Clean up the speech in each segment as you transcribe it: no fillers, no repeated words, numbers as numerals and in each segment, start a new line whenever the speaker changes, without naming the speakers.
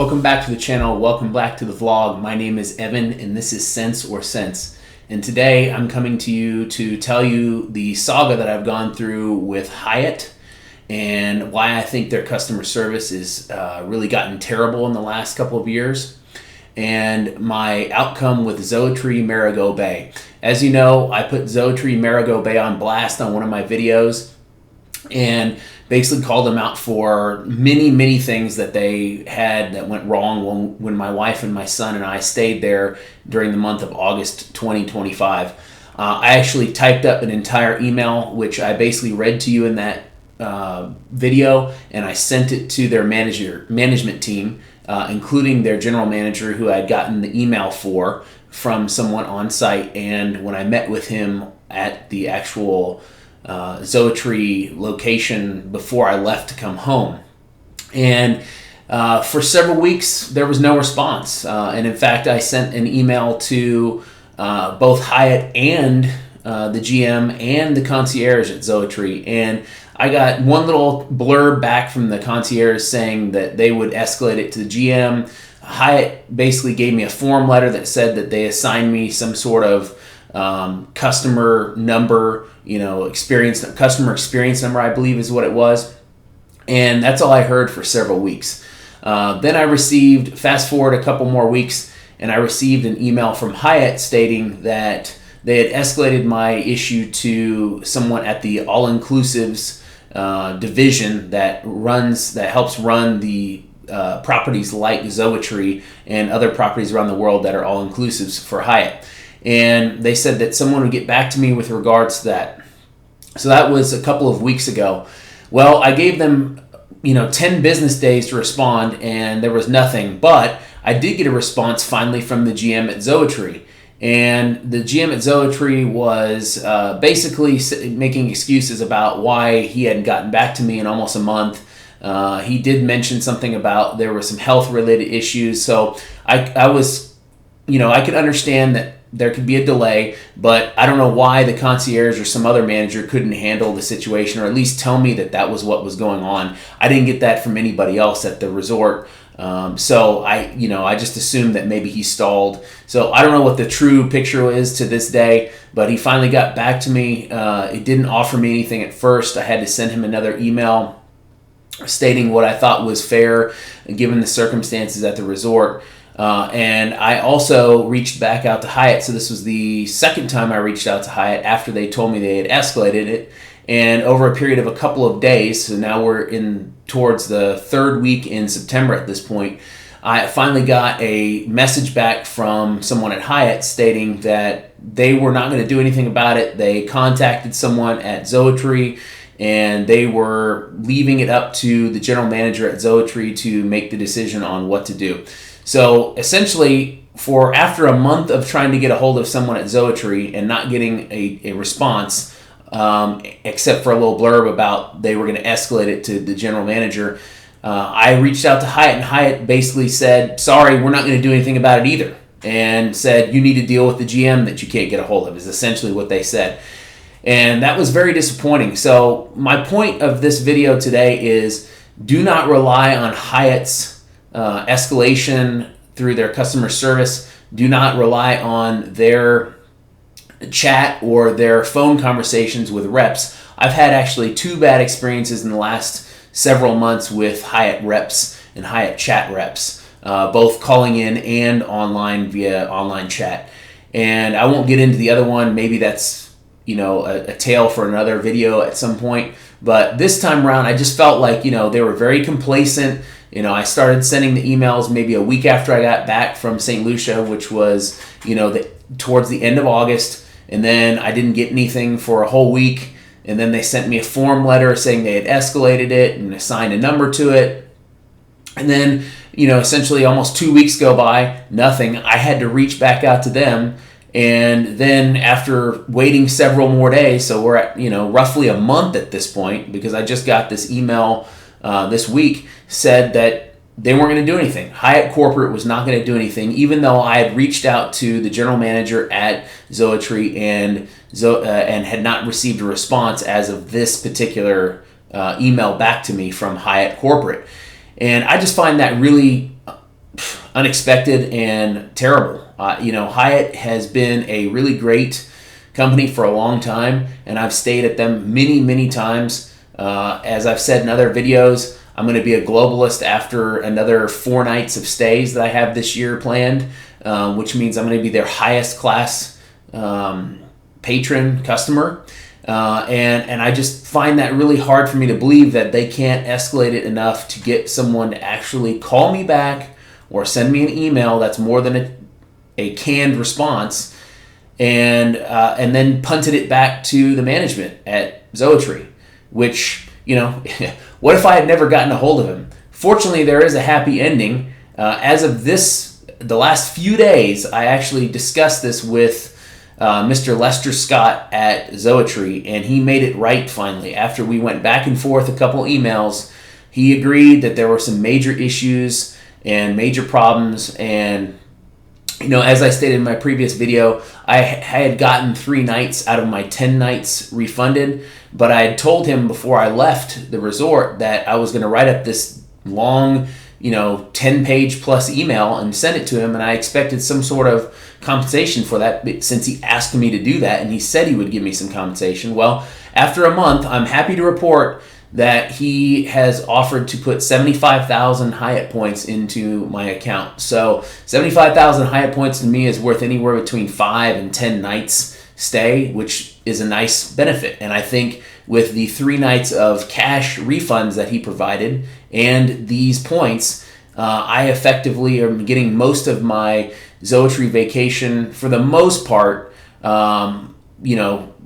Welcome back to the channel. Welcome back to the vlog. My name is Evan and this is Sense or Sense. And today I'm coming to you to tell you the saga that I've gone through with Hyatt and why I think their customer service has really gotten terrible in the last couple of years, and my outcome with Zoetry Marigot Bay. As you know, I put Zoetry Marigot Bay on blast on one of my videos and basically called them out for many things that they had that went wrong when my wife and my son and I stayed there during the month of August 2025. I actually typed up an entire email, which I basically read to you in that video, and I sent it to their management team, including their general manager, who I'd gotten the email from someone on site. And when I met with him at the actual Zoetry location before I left to come home, and for several weeks there was no response, and in fact I sent an email to both Hyatt and the GM and the concierge at Zoetry, and I got one little blurb back from the concierge saying that they would escalate it to the GM. Hyatt basically gave me a form letter that said that they assigned me some sort of customer number, customer experience number, I believe is what it was. And that's all I heard for several weeks. Then I received, fast forward a couple more weeks, and I received an email from Hyatt stating that they had escalated my issue to someone at the all-inclusives division that helps run the properties like Zoetry and other properties around the world that are all-inclusives for Hyatt. And they said that someone would get back to me with regards to that. So that was a couple of weeks ago. Well, I gave them 10 business days to respond, and there was nothing. But I did get a response finally from the GM at Zoetry. And the GM at Zoetry was basically making excuses about why he hadn't gotten back to me in almost a month. He did mention something about there were some health-related issues. So I was, I could understand that there could be a delay, but I don't know why the concierge or some other manager couldn't handle the situation, or at least tell me that that was what was going on. I didn't get that from anybody else at the resort. So I just assumed that maybe he stalled. So I don't know what the true picture is to this day, but he finally got back to me. It didn't offer me anything at first. I had to send him another email stating what I thought was fair given the circumstances at the resort. And I also reached back out to Hyatt. So this was the second time I reached out to Hyatt after they told me they had escalated it. And over a period of a couple of days, so now we're towards the third week in September at this point, I finally got a message back from someone at Hyatt stating that they were not going to do anything about it. They contacted someone at Zoetry, and they were leaving it up to the general manager at Zoetry to make the decision on what to do. So essentially, after a month of trying to get a hold of someone at Zoetry and not getting a response, except for a little blurb about they were going to escalate it to the general manager, I reached out to Hyatt, and Hyatt basically said, sorry, we're not going to do anything about it either, and said, you need to deal with the GM that you can't get a hold of, is essentially what they said. And that was very disappointing. So my point of this video today is, do not rely on Hyatt's escalation through their customer service. Do not rely on their chat or their phone conversations with reps. I've had actually 2 bad experiences in the last several months with Hyatt reps and Hyatt chat reps, both calling in and online via online chat. And I won't get into the other one. Maybe that's a tale for another video at some point. But this time around, I just felt like they were very complacent. I started sending the emails maybe a week after I got back from St. Lucia, which was, towards the end of August. And then I didn't get anything for a whole week. And then they sent me a form letter saying they had escalated it and assigned a number to it. And then, essentially almost 2 weeks go by, nothing. I had to reach back out to them. And then after waiting several more days, so we're at, roughly a month at this point, because I just got this email this week, said that they weren't going to do anything. Hyatt Corporate was not going to do anything, even though I had reached out to the general manager at Zoetry and had not received a response as of this particular email back to me from Hyatt Corporate. And I just find that really unexpected and terrible. Hyatt has been a really great company for a long time, and I've stayed at them many times. As I've said in other videos, I'm going to be a globalist after another 4 nights of stays that I have this year planned, which means I'm going to be their highest class patron customer. And I just find that really hard for me to believe that they can't escalate it enough to get someone to actually call me back or send me an email that's more than a canned response, and then punted it back to the management at Zoetry, which, what if I had never gotten a hold of him? Fortunately, there is a happy ending. As of the last few days, I actually discussed this with Mr. Lester Scott at Zoetry, and he made it right finally. After we went back and forth a couple emails, he agreed that there were some major issues and major problems, and as I stated in my previous video, I had gotten 3 nights out of my 10 nights refunded, but I had told him before I left the resort that I was going to write up this long, 10-page plus email and send it to him, and I expected some sort of compensation for that since he asked me to do that, and he said he would give me some compensation. Well, after a month, I'm happy to report that he has offered to put 75,000 Hyatt points into my account. So 75,000 Hyatt points to me is worth anywhere between 5 and 10 nights stay, which is a nice benefit. And I think with the 3 nights of cash refunds that he provided and these points, I effectively am getting most of my Zoetry vacation, for the most part,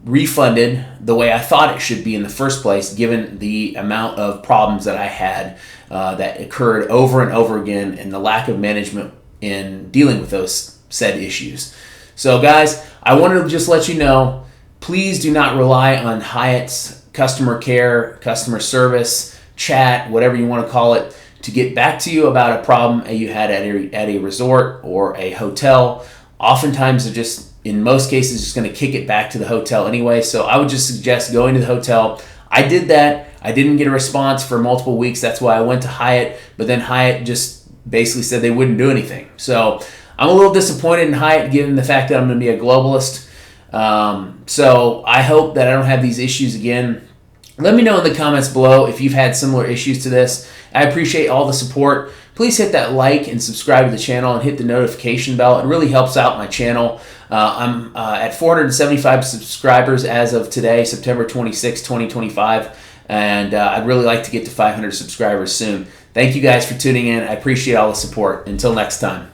refunded the way I thought it should be in the first place, given the amount of problems that I had that occurred over and over again, and the lack of management in dealing with those said issues. So guys, I wanted to just let you know, please do not rely on Hyatt's customer care, customer service, chat, whatever you want to call it, to get back to you about a problem you had at a resort or a hotel. Oftentimes they're just, in most cases, just going to kick it back to the hotel anyway. So I would just suggest going to the hotel. I did that. I didn't get a response for multiple weeks. That's why I went to Hyatt. But then Hyatt just basically said they wouldn't do anything. So I'm a little disappointed in Hyatt, given the fact that I'm going to be a globalist. So I hope that I don't have these issues again. Let me know in the comments below if you've had similar issues to this. I appreciate all the support. Please hit that like and subscribe to the channel and hit the notification bell. It really helps out my channel. I'm at 475 subscribers as of today, September 26, 2025. And I'd really like to get to 500 subscribers soon. Thank you guys for tuning in. I appreciate all the support. Until next time.